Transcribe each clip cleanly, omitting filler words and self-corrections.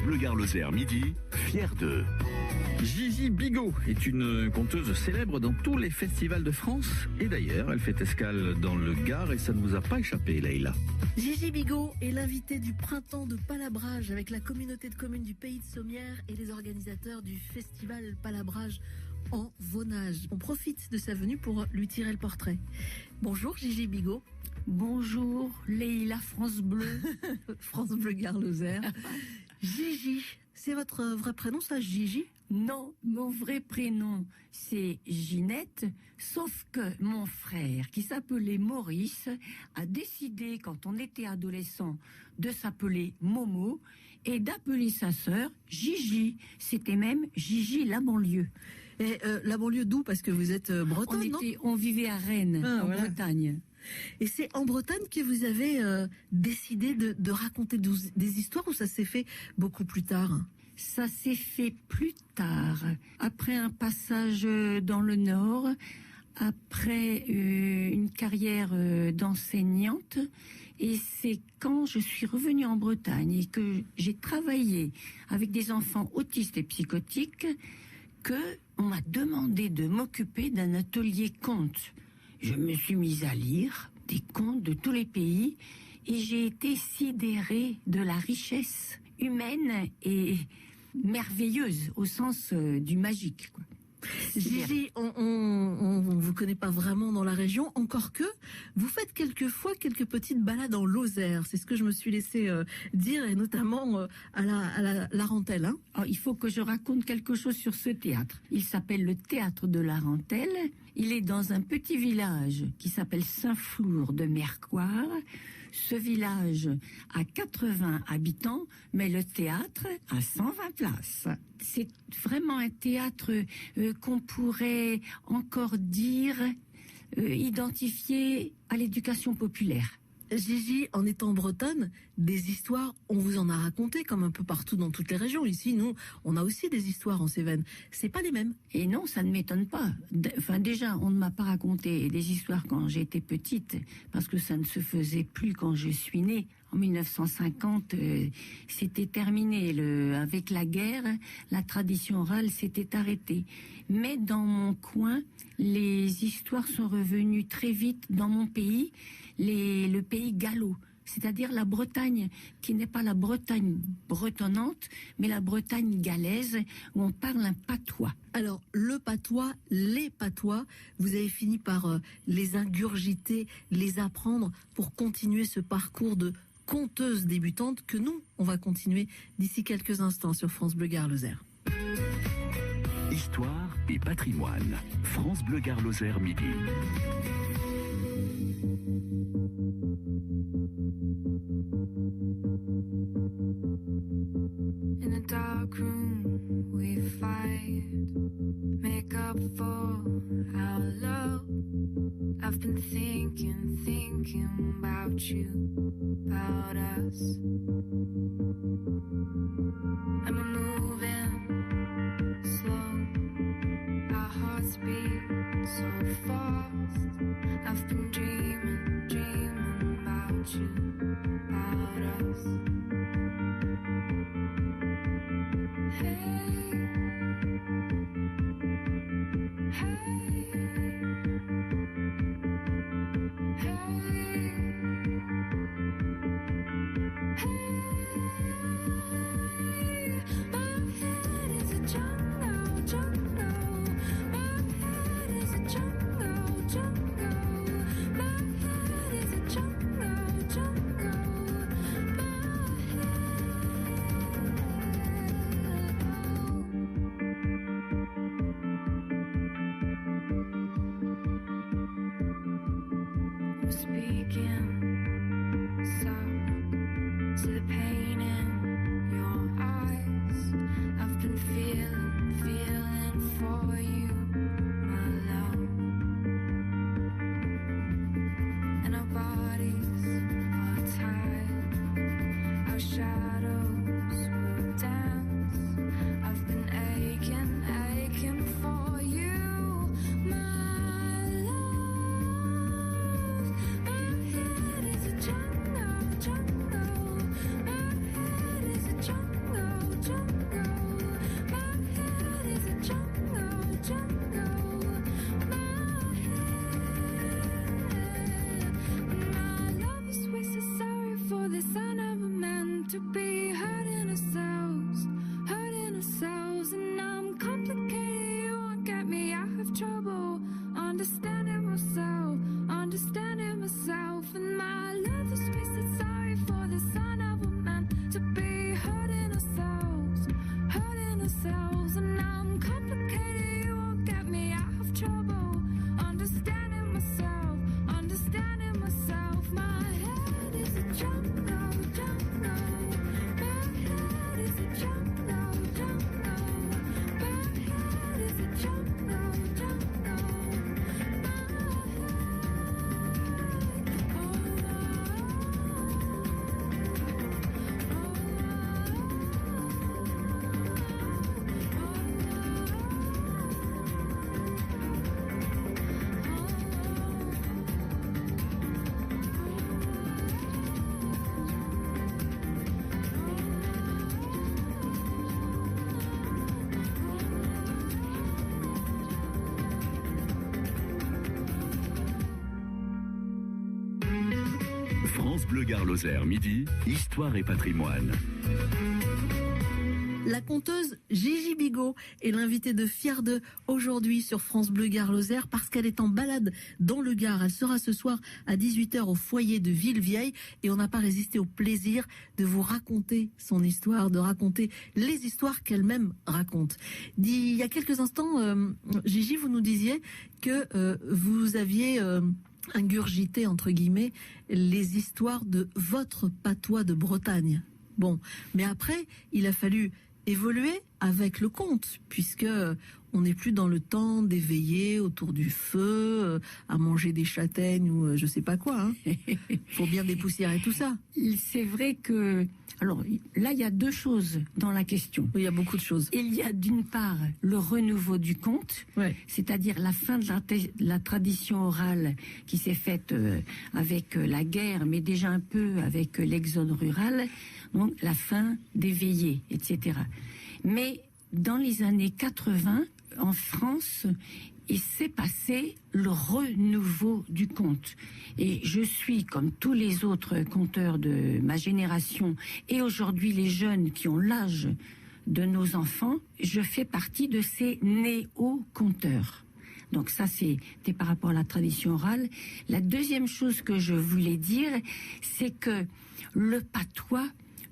Bleu Gard Lozère midi, fier d'eux. Gigi Bigot est une conteuse célèbre dans tous les festivals de France et d'ailleurs elle fait escale dans le Gard et ça ne vous a pas échappé, Leïla. Gigi Bigot est l'invité du printemps de Palabrage avec la communauté de communes du Pays de Sommières et les organisateurs du festival Palabrage en Vaunage. On profite de sa venue pour lui tirer le portrait. Bonjour Gigi Bigot. Bonjour Leïla France Bleu. France Bleu Gard Lozère. Gigi, c'est votre vrai prénom ça, Gigi ? Non, mon vrai prénom, c'est Ginette, sauf que mon frère, qui s'appelait Maurice, a décidé, quand on était adolescent, de s'appeler Momo et d'appeler sa sœur Gigi. C'était même Gigi la banlieue. Et la banlieue d'où ? Parce que vous êtes bretonne, non ? On vivait à Rennes, en Bretagne. Et c'est en Bretagne que vous avez décidé de raconter des histoires ou ça s'est fait beaucoup plus tard ? Ça s'est fait plus tard, après un passage dans le Nord, après une carrière d'enseignante. Et c'est quand je suis revenue en Bretagne et que j'ai travaillé avec des enfants autistes et psychotiques que on m'a demandé de m'occuper d'un atelier contes. Je me suis mise à lire des contes de tous les pays et j'ai été sidérée de la richesse humaine et merveilleuse au sens du magique, quoi. Gigi, on vous connaît pas vraiment dans la région, encore que vous faites quelquefois quelques petites balades en Lozère. C'est ce que je me suis laissé dire, et notamment à la Larentelle. Hein. Alors, il faut que je raconte quelque chose sur ce théâtre. Il s'appelle le théâtre de Larentelle. Il est dans un petit village qui s'appelle Saint-Flour de Mercoire. Ce village a 80 habitants, mais le théâtre a 120 places. C'est vraiment un théâtre qu'on pourrait encore dire identifié à l'éducation populaire. Gigi, en étant bretonne, des histoires, on vous en a raconté comme un peu partout dans toutes les régions. Ici, nous, on a aussi des histoires en Cévennes. C'est pas les mêmes. Et non, ça ne m'étonne pas. Enfin, déjà, on ne m'a pas raconté des histoires quand j'étais petite, parce que ça ne se faisait plus quand je suis née. En 1950, c'était terminé. Avec la guerre, la tradition orale s'était arrêtée. Mais dans mon coin, les histoires sont revenues très vite dans mon pays, le pays gallo, c'est-à-dire la Bretagne, qui n'est pas la Bretagne bretonnante, mais la Bretagne galaise, où on parle un patois. Alors, le patois, les patois, vous avez fini par les ingurgiter, les apprendre pour continuer ce parcours de conteuse débutante que nous, on va continuer d'ici quelques instants sur France Bleu Gard Lozère. Histoire et patrimoine. France Bleu Gard Lozère midi. In a dark room we fight, make up for our love. I've been thinking about you, about us. And we're moving slow, our hearts beat so fast. I've been dreaming about you, about us. Jungle. France Bleu Gard Lozère, midi, Histoire et patrimoine. La conteuse Gigi Bigot est l'invitée de Fier de aujourd'hui sur France Bleu Gard Lozère parce qu'elle est en balade dans le Gard. Elle sera ce soir à 18h au foyer de Villevieille et on n'a pas résisté au plaisir de vous raconter son histoire, de raconter les histoires qu'elle-même raconte. Il y a quelques instants, Gigi, vous nous disiez que vous aviez ingurgité, entre guillemets, les histoires de votre patois de Bretagne. Bon, mais après, il a fallu évoluer avec le conte, puisque on n'est plus dans le temps d'éveiller autour du feu, à manger des châtaignes ou je sais pas quoi. Faut bien dépoussiérer tout ça. C'est vrai que... Alors là, il y a deux choses dans la question. Il y a beaucoup de choses. Il y a d'une part le renouveau du conte, c'est-à-dire la fin de la tradition orale qui s'est faite avec la guerre, mais déjà un peu avec l'exode rural, donc la fin des veillées, etc. Mais dans les années 80, en France, il s'est passé le renouveau du conte. Et je suis, comme tous les autres conteurs de ma génération, et aujourd'hui les jeunes qui ont l'âge de nos enfants, je fais partie de ces néo-conteurs. Donc ça, c'était par rapport à la tradition orale. La deuxième chose que je voulais dire, c'est que le patois,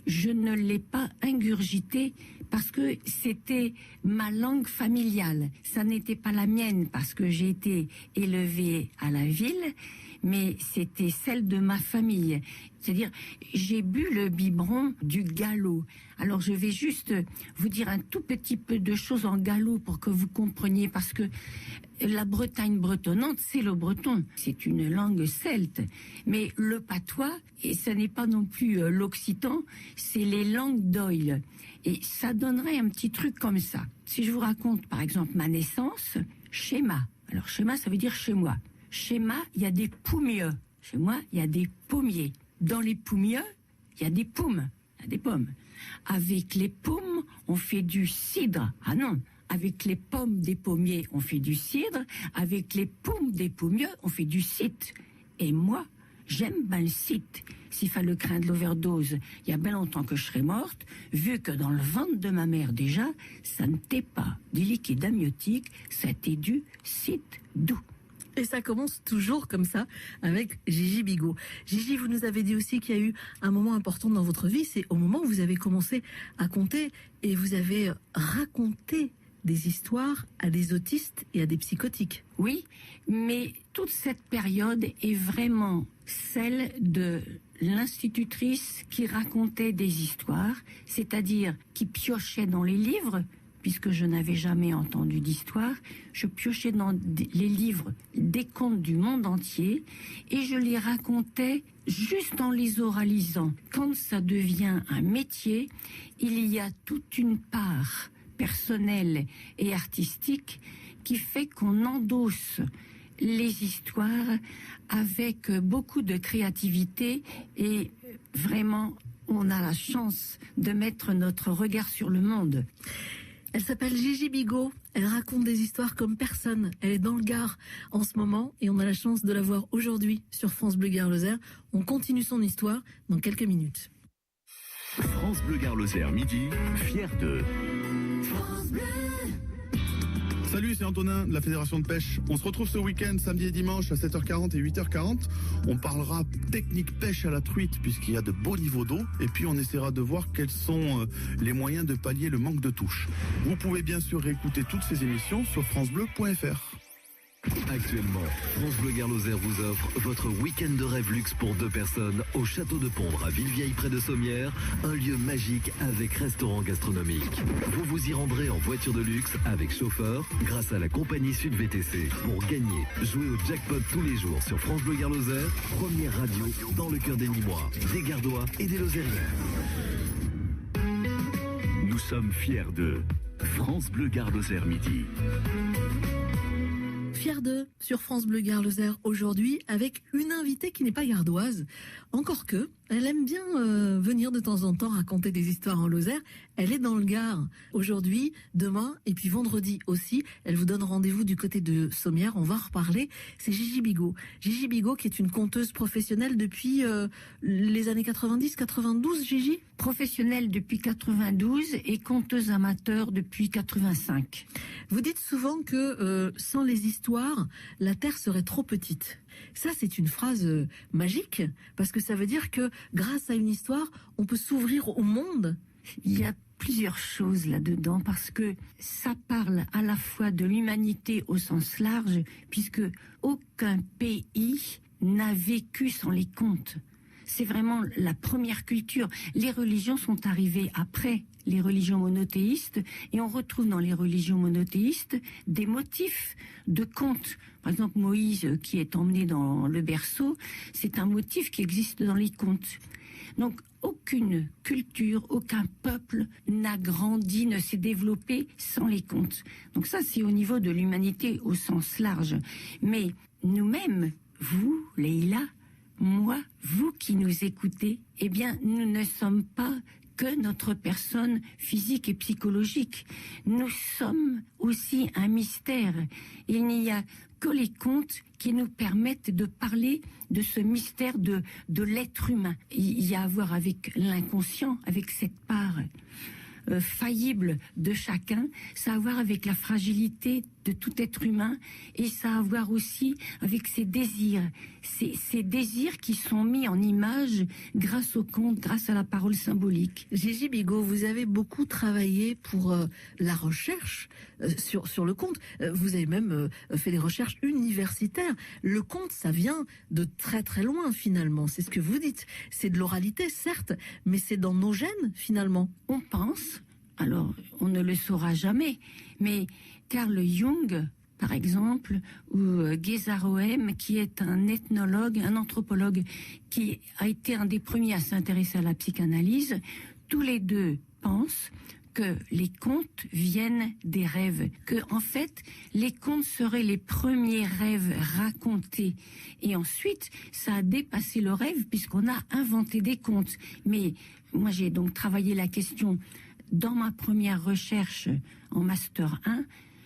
je ne l'ai pas ingurgité parce que c'était ma langue familiale. Ça n'était pas la mienne parce que j'ai été élevée à la ville, mais c'était celle de ma famille. C'est-à-dire, j'ai bu le biberon du gallo. Alors, je vais juste vous dire un tout petit peu de choses en gallo pour que vous compreniez, parce que la Bretagne bretonnante, c'est le breton. C'est une langue celte. Mais le patois, et ce n'est pas non plus l'occitan, c'est les langues d'oïl. Et ça donnerait un petit truc comme ça. Si je vous raconte, par exemple, ma naissance, schéma. Alors, schéma, ça veut dire chez moi. Schéma, il y a des poumieux. Chez moi, il y a des pommiers. Dans les poumieux, il y a des pommes. Il y a des pommes. Avec les pommes, on fait du cidre. Ah non, avec les pommes des pommiers, on fait du cidre. Avec les pommes des pommieux, on fait du cit. Et moi, j'aime bien le cit. S'il fallait craindre l'overdose, il y a bien longtemps que je serais morte, vu que dans le ventre de ma mère déjà, ça n'était pas du liquide amniotique, c'était du cit doux. Et ça commence toujours comme ça avec Gigi Bigot. Gigi, vous nous avez dit aussi qu'il y a eu un moment important dans votre vie, c'est au moment où vous avez commencé à compter et vous avez raconté des histoires à des autistes et à des psychotiques. Oui, mais toute cette période est vraiment celle de l'institutrice qui racontait des histoires, c'est-à-dire qui piochait dans les livres, puisque je n'avais jamais entendu d'histoire, je piochais dans les livres des contes du monde entier et je les racontais juste en les oralisant. Quand ça devient un métier, il y a toute une part personnelle et artistique qui fait qu'on endosse les histoires avec beaucoup de créativité et vraiment on a la chance de mettre notre regard sur le monde. Elle s'appelle Gigi Bigot, elle raconte des histoires comme personne. Elle est dans le Gard en ce moment et on a la chance de la voir aujourd'hui sur France Bleu Gard Lozère. On continue son histoire dans quelques minutes. France Bleu Gard Lozère, midi, Fier de... France Bleu. Salut, c'est Antonin de la Fédération de Pêche. On se retrouve ce week-end, samedi et dimanche à 7h40 et 8h40. On parlera technique pêche à la truite puisqu'il y a de beaux niveaux d'eau. Et puis on essaiera de voir quels sont les moyens de pallier le manque de touches. Vous pouvez bien sûr réécouter toutes ces émissions sur francebleu.fr. Actuellement, France Bleu Gard Lozère vous offre votre week-end de rêve luxe pour 2 personnes au château de Pondre à Villevieille près de Sommières, un lieu magique avec restaurant gastronomique. Vous vous y rendrez en voiture de luxe avec chauffeur grâce à la compagnie Sud VTC. Pour gagner, jouez au jackpot tous les jours sur France Bleu Gard Lozère, première radio dans le cœur des Nîmois, des Gardois et des Lozériens. Nous sommes fiers de France Bleu Gard Lozère, midi. fière d'eux sur France Bleu Gare Lozère aujourd'hui avec une invitée qui n'est pas gardoise. Encore que, elle aime bien venir de temps en temps raconter des histoires en Lozère. Elle est dans le Gard aujourd'hui, demain et puis vendredi aussi. Elle vous donne rendez-vous du côté de Sommières. On va en reparler. C'est Gigi Bigot. Gigi Bigot qui est une conteuse professionnelle depuis les années 90-92, Gigi ? Professionnelle depuis 92 et conteuse amateur depuis 85. Vous dites souvent que sans les histoires, la Terre serait trop petite. Ça, c'est une phrase magique, parce que ça veut dire que grâce à une histoire, on peut s'ouvrir au monde. Il y a plusieurs choses là-dedans, parce que ça parle à la fois de l'humanité au sens large, puisque aucun pays n'a vécu sans les contes. C'est vraiment la première culture. Les religions sont arrivées après les religions monothéistes, et on retrouve dans les religions monothéistes des motifs de contes. Par exemple, Moïse qui est emmené dans le berceau, c'est un motif qui existe dans les contes. Donc, aucune culture, aucun peuple n'a grandi, ne s'est développé sans les contes. Donc ça, c'est au niveau de l'humanité au sens large. Mais nous-mêmes, vous, Leïla, moi, vous qui nous écoutez, eh bien, nous ne sommes pas que notre personne physique et psychologique. Nous sommes aussi un mystère. Il n'y a que les contes qui nous permettent de parler de ce mystère de l'être humain. Il y a à voir avec l'inconscient, avec cette part faillible de chacun, ça a à voir avec la fragilité de tout être humain, et ça a à voir aussi avec ses désirs, ces désirs qui sont mis en image grâce au conte, grâce à la parole symbolique. Gigi Bigot, vous avez beaucoup travaillé pour la recherche sur le conte. Vous avez même fait des recherches universitaires. Le conte, ça vient de très très loin finalement, c'est ce que vous dites. C'est de l'oralité, certes, mais c'est dans nos gènes finalement. On pense, alors on ne le saura jamais, mais Carl Jung, par exemple, ou Geza Rohem, qui est un ethnologue, un anthropologue, qui a été un des premiers à s'intéresser à la psychanalyse, tous les deux pensent que les contes viennent des rêves, que en fait les contes seraient les premiers rêves racontés, et ensuite ça a dépassé le rêve puisqu'on a inventé des contes. Mais moi j'ai donc travaillé la question dans ma première recherche en master 1.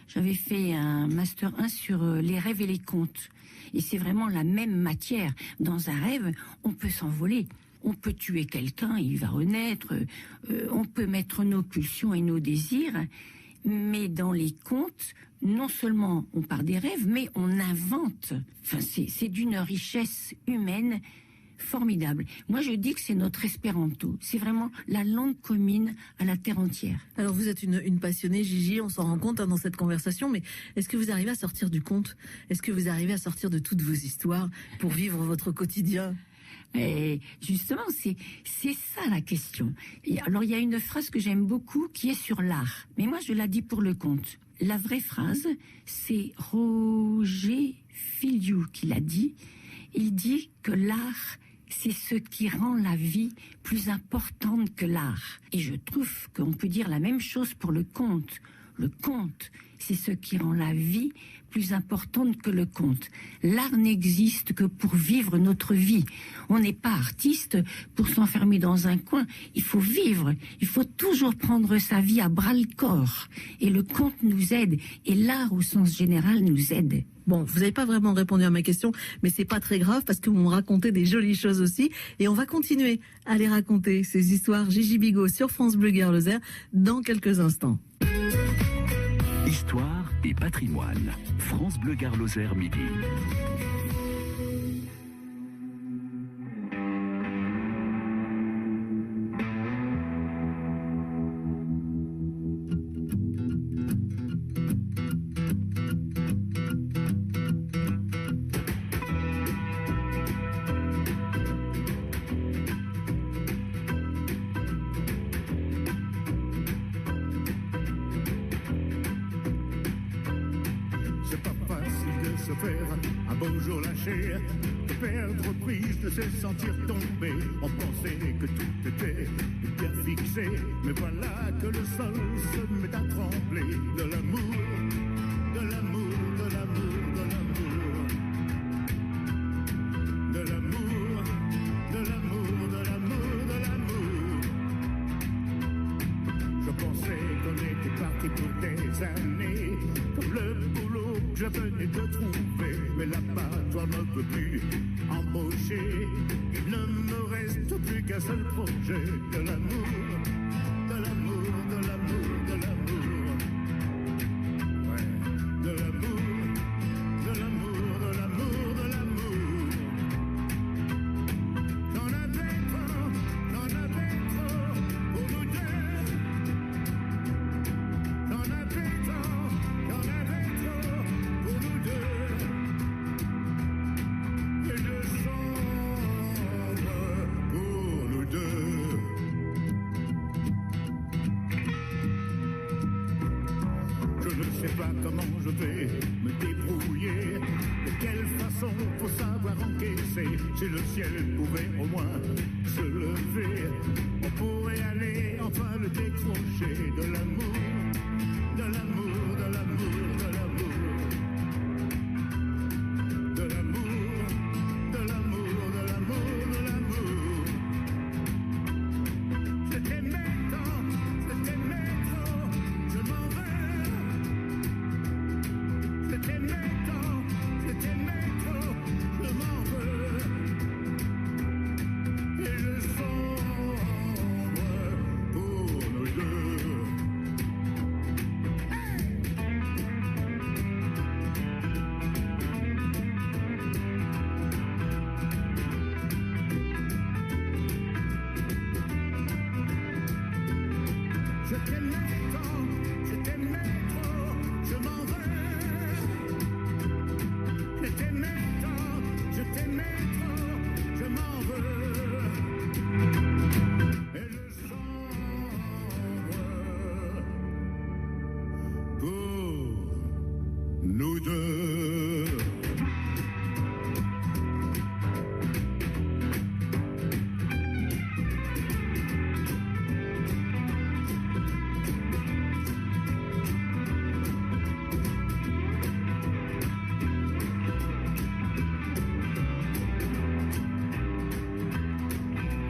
J'avais fait un master 1 sur les rêves et les contes, et c'est vraiment la même matière. Dans un rêve, on peut s'envoler. On peut tuer quelqu'un, il va renaître, on peut mettre nos pulsions et nos désirs, mais dans les contes, non seulement on part des rêves, mais on invente. Enfin, c'est d'une richesse humaine formidable. Moi, je dis que c'est notre espéranto. C'est vraiment la langue commune à la terre entière. Alors, vous êtes une passionnée, Gigi, on s'en rend compte dans cette conversation, mais est-ce que vous arrivez à sortir du conte ? Est-ce que vous arrivez à sortir de toutes vos histoires pour vivre votre quotidien ? Et justement, c'est ça la question. Alors, il y a une phrase que j'aime beaucoup qui est sur l'art. Mais moi, je la dis pour le conte. La vraie phrase, c'est Roger Filiou qui l'a dit. Il dit que l'art, c'est ce qui rend la vie plus importante que l'art. Et je trouve qu'on peut dire la même chose pour le conte. Le conte, c'est ce qui rend la vie plus importante que le conte. L'art n'existe que pour vivre notre vie. On n'est pas artiste pour s'enfermer dans un coin. Il faut vivre. Il faut toujours prendre sa vie à bras-le-corps. Et le conte nous aide. Et l'art, au sens général, nous aide. Bon, vous n'avez pas vraiment répondu à ma question, mais c'est pas très grave parce que vous me racontez des jolies choses aussi. Et on va continuer à les raconter, ces histoires. Gigi Bigot sur France Bleu Gare Lozère dans quelques instants. Histoire et patrimoine. France Bleu Gare Lozère midi. C'est pas facile de se faire un beau jour lâcher, de perdre prise, de se sentir tomber. On pensait que tout était bien fixé, mais voilà que le sol se met à trembler. De l'amour, de l'amour, de l'amour, de l'amour. acquis pour des années, comme le boulot que je venais de trouver. Mais l'abattoir ne peut plus embaucher. Il ne me reste plus qu'un seul projet, de l'amour, de l'amour, de l'amour, de l'amour. Ouais, de l'amour, de l'amour, de l'amour, de l'amour. J'en avais trop pour nous deux. J'en avais trop pour nous deux. Et je sombre pour nous deux. Je ne sais pas comment je vais me débrouiller, de quelle façon faut savoir encaisser. Si le ciel pouvait au moins se lever, on pourrait aller enfin le décrocher. De l'amour, de l'amour, de l'amour, de l'amour. De l'amour, de l'amour, de l'amour, de l'amour. Je t'aimais tant, je t'aimais trop, je m'en vais. Je t'aimais tant, je t'aimais trop, je m'en veux. Et je sombre pour nous deux. Je t'aimais tant, je t'aimais trop, je m'en vais. Je t'aimais tant, je t'aimais trop, je m'en veux. Et je sombre pour nous deux.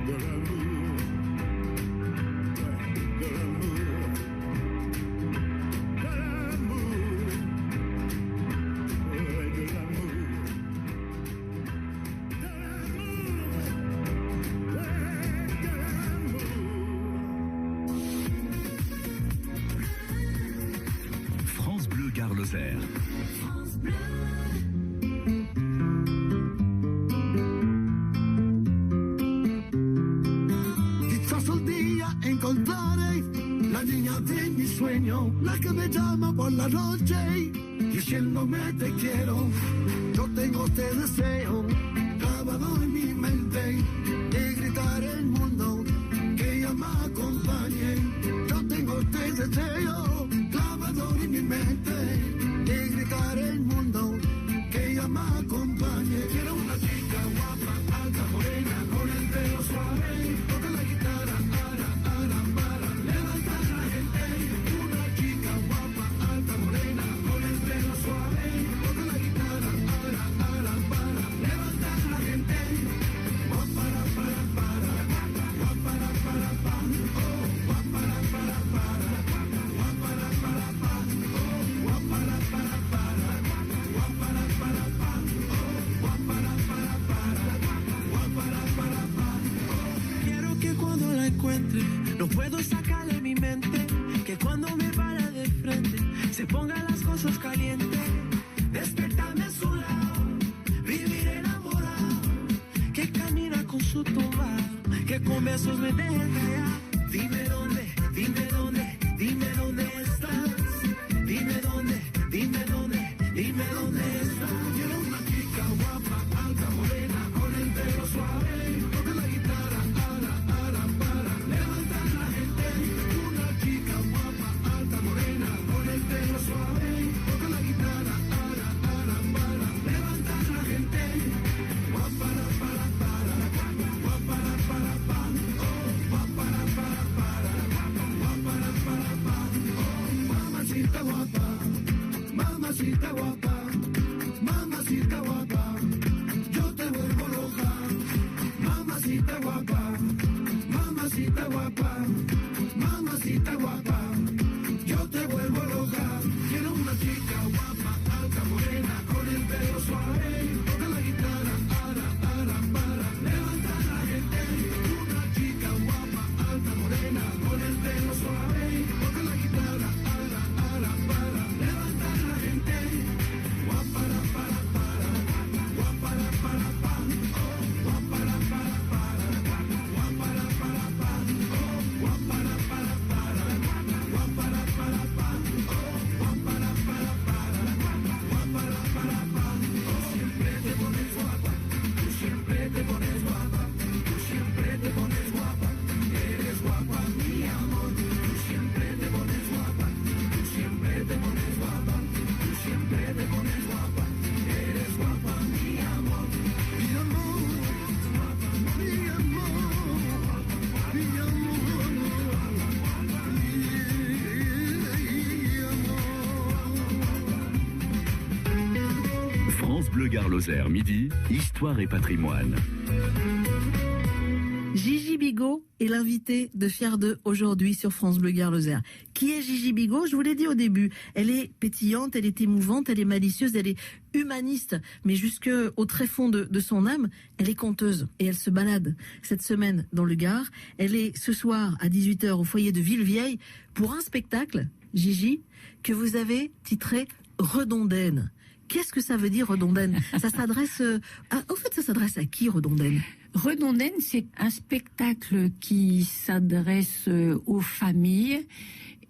De l'amour, de l'amour, de l'amour, ouais, de l'amour, de l'amour. France Bleu Gare Lozère. Quizás un día encontraré la niña de mi sueño, la que me llama por la noche, diciéndome te quiero. Yo tengo este deseo grabado en mi mente, de gritar el mundo, que ella me acompañe. Yo tengo este deseo grabado en mi mente, de gritar el mundo, que ella me acompañe. Quiero una chica guapa, alta, morena, con el pelo suave, toca la guitarra, para, levantar la gente. Una chica guapa, alta, morena, con el pelo suave, toca la guitarra, para, levantar la gente. Guapara, para, guapara, pa, oh, guapara, para, guapara, pa, oh, guapara, para, guapara, pa, oh, guapara, guapara, pa, oh. Quiero que cuando la encuentre no puedo sacarle de mi mente, que cuando me para de frente se pongan las cosas calientes, despertarme a su lado, vivir enamorado, que camina con su tumbado, que con besos me deje callar. Dime dónde, dime dónde, dime dónde estás, dime dónde, dime dónde, dime dónde estás. Quiero una chica guapa, alta, morena, con el pelo suave, toca la guitarra, para, levantar la gente. Una chica guapa, alta, morena, con el pelo suave, toca la guitarra, para, levantar la gente. Guapara, para, guapara, pa, oh, guapara, para, oh, mamacita guapa, mamacita guapa, mamacita guapa, yo te vuelvo loca. Mamacita guapa, mamacita guapa, mamacita guapa, yo te vuelvo Gare Lozère, midi, Histoire et patrimoine. Gigi Bigot est l'invitée de Fier 2 aujourd'hui sur France Bleu Gare Lozère. Qui est Gigi Bigot? Je vous l'ai dit au début. Elle est pétillante, elle est émouvante, elle est malicieuse, elle est humaniste. Mais jusque au tréfonds de son âme, elle est conteuse. Et elle se balade cette semaine dans le Gard. Elle est ce soir à 18h au foyer de Villevieille pour un spectacle, Gigi, que vous avez titré Redondaine. Qu'est-ce que ça veut dire Redondaine? Ça s'adresse ça s'adresse à qui Redondaine? Redondaine, c'est un spectacle qui s'adresse aux familles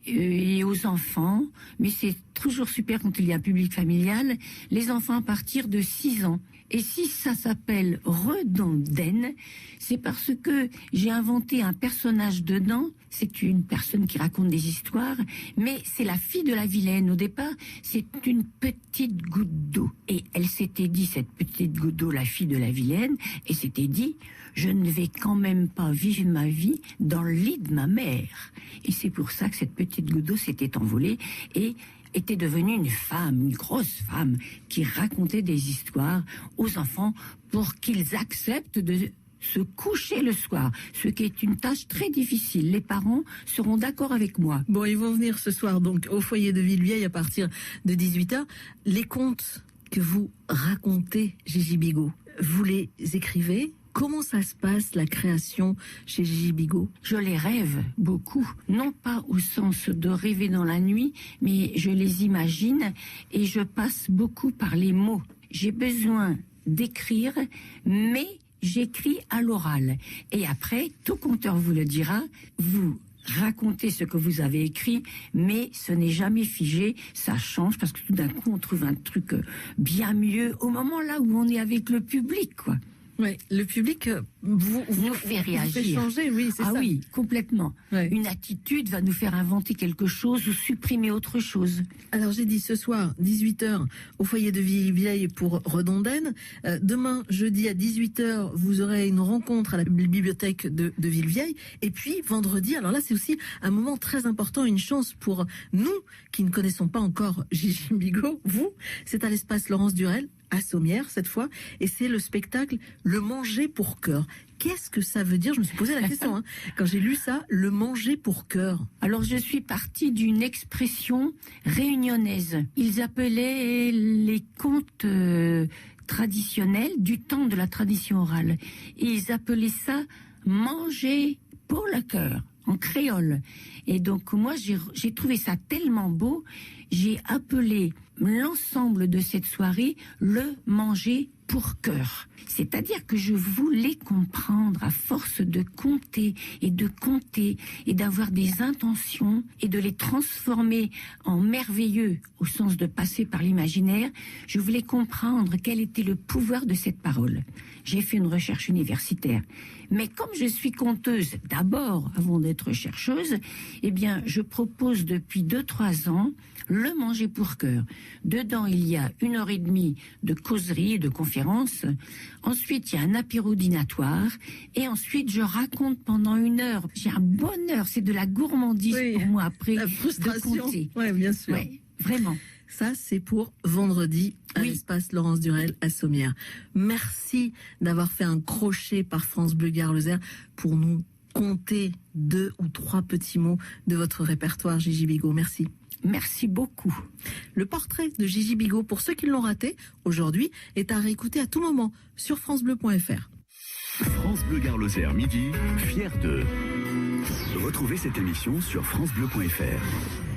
et aux enfants, mais c'est toujours super quand il y a un public familial, les enfants à partir de 6 ans. Et si ça s'appelle Redondaine, c'est parce que j'ai inventé un personnage dedans. C'est une personne qui raconte des histoires, mais c'est la fille de la vilaine. Au départ, c'est une petite goutte d'eau. Et elle s'était dit, cette petite goutte d'eau, la fille de la vilaine, et s'était dit, je ne vais quand même pas vivre ma vie dans le lit de ma mère. Et c'est pour ça que cette petite goutte d'eau s'était envolée et était devenue une femme, une grosse femme, qui racontait des histoires aux enfants pour qu'ils acceptent de se coucher le soir, ce qui est une tâche très difficile. Les parents seront d'accord avec moi. Bon, ils vont venir ce soir donc au foyer de Villevieille à partir de 18h. Les contes que vous racontez, Gigi Bigot, vous les écrivez? Comment ça se passe, la création chez Gigi Bigot? Je les rêve beaucoup, non pas au sens de rêver dans la nuit, mais je les imagine et je passe beaucoup par les mots. J'ai besoin d'écrire, mais j'écris à l'oral. Et après, tout conteur vous le dira, vous racontez ce que vous avez écrit, mais ce n'est jamais figé, ça change, parce que tout d'un coup, on trouve un truc bien mieux au moment là où on est avec le public, quoi. Ouais, le public vous fait réagir. Vous fait changer, oui, c'est ça. Ah oui, complètement. Ouais. Une attitude va nous faire inventer quelque chose ou supprimer autre chose. Alors j'ai dit ce soir, 18h, au foyer de Villevieille pour Redondaine. Demain, jeudi à 18h, vous aurez une rencontre à la bibliothèque de Villevieille. Et puis vendredi, alors là c'est aussi un moment très important, une chance pour nous qui ne connaissons pas encore Gigi Bigot, vous, c'est à l'espace Laurence Durel, à Sommières cette fois, et c'est le spectacle Le manger pour cœur. Qu'est-ce que ça veut dire? Je me suis posé la question quand j'ai lu ça, le manger pour cœur. Alors je suis partie d'une expression réunionnaise. Ils appelaient les contes traditionnels du temps de la tradition orale. Et ils appelaient ça manger pour le cœur, en créole. Et donc moi j'ai trouvé ça tellement beau, j'ai appelé l'ensemble de cette soirée le manger pour cœur. C'est-à-dire que je voulais comprendre à force de compter et d'avoir des intentions et de les transformer en merveilleux au sens de passer par l'imaginaire, je voulais comprendre quel était le pouvoir de cette parole. J'ai fait une recherche universitaire. Mais comme je suis conteuse d'abord avant d'être chercheuse, eh bien je propose depuis 2-3 ans le manger pour cœur. Dedans, il y a 1h30 de causerie, de conférence. Ensuite, il y a un apéro dînatoire. Et ensuite, je raconte pendant 1 heure. J'ai un bonheur, c'est de la gourmandise pour moi après. La frustration. De compter. Oui, bien sûr. Ouais, vraiment. Ça, c'est pour vendredi à l'espace Laurence Durel à Sommières. Merci d'avoir fait un crochet par France Bleu Gare Lozère pour nous conter 2 ou 3 petits mots de votre répertoire, Gigi Bigot. Merci. Merci beaucoup. Le portrait de Gigi Bigot, pour ceux qui l'ont raté, aujourd'hui, est à réécouter à tout moment sur francebleu.fr. France Bleu Gare Lozère, midi, Fier 2. Retrouvez cette émission sur francebleu.fr.